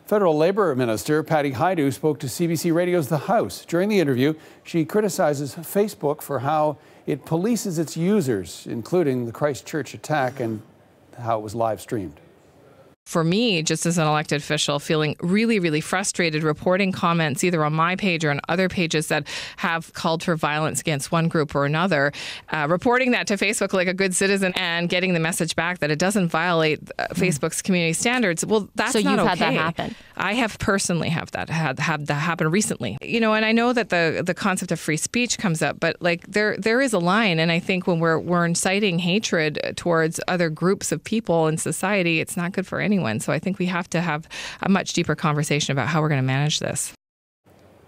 Federal Labor Minister Patty Hajdu spoke to CBC Radio's The House. During the interview, she criticizes Facebook for how it polices its users, including the Christchurch attack and how it was live streamed. For me, just as an elected official, feeling really, really frustrated reporting comments either on my page or on other pages that have called for violence against one group or another, reporting that to Facebook like a good citizen and getting the message back that it doesn't violate Facebook's community standards. Well, that's so not okay. So you've had that happen? I have personally had that happen recently. You know, and I know that the concept of free speech comes up, but like there is a line, and I think when we're inciting hatred towards other groups of people in society, it's not good for anyone. So I think we have to have a much deeper conversation about how we're going to manage this.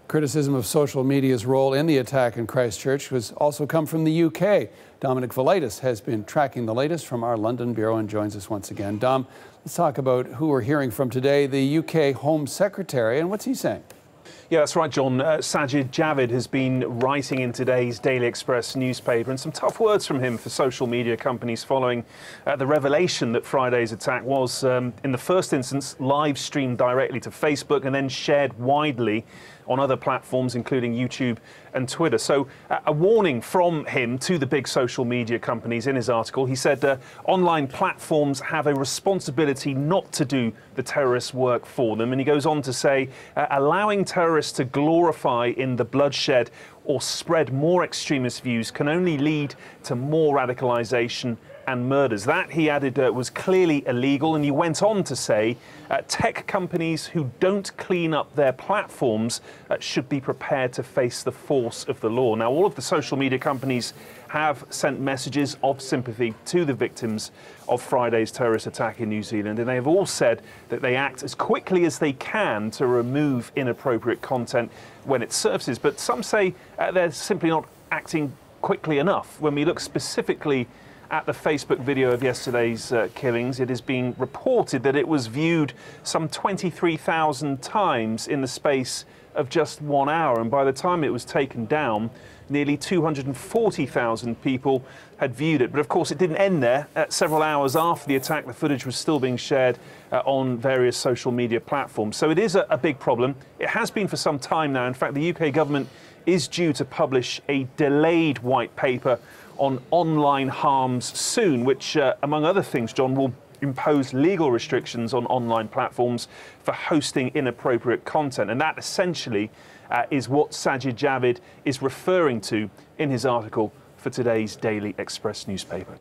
Criticism of social media's role in the attack in Christchurch has also come from the UK. Dominic Velitis has been tracking the latest from our London bureau and joins us once again. Dom, let's talk about who we're hearing from today, the UK Home Secretary, and what's he saying? Yeah, that's right, John. Sajid Javid has been writing in today's Daily Express newspaper, and some tough words from him for social media companies following the revelation that Friday's attack was, in the first instance, live streamed directly to Facebook and then shared widely on other platforms, including YouTube and Twitter. So a warning from him to the big social media companies in his article. He said online platforms have a responsibility not to do the terrorist work for them. And he goes on to say allowing terrorists to glorify in the bloodshed or spread more extremist views can only lead to more radicalization and murders. That, he added, was clearly illegal, and he went on to say tech companies who don't clean up their platforms should be prepared to face the force of the law. Now, all of the social media companies have sent messages of sympathy to the victims of Friday's terrorist attack in New Zealand, and they have all said that they act as quickly as they can to remove inappropriate content when it surfaces. But some say they're simply not acting quickly enough. When we look specifically at the Facebook video of yesterday's killings, it has been reported that it was viewed some 23,000 times in the space of just 1 hour. And by the time it was taken down, nearly 240,000 people had viewed it. But of course, it didn't end there. Several hours after the attack, the footage was still being shared on various social media platforms. So it is a big problem. It has been for some time now. In fact, the UK government is due to publish a delayed white paper on online harms soon, which, among other things, John, will impose legal restrictions on online platforms for hosting inappropriate content. And that essentially is what Sajid Javid is referring to in his article for today's Daily Express newspaper.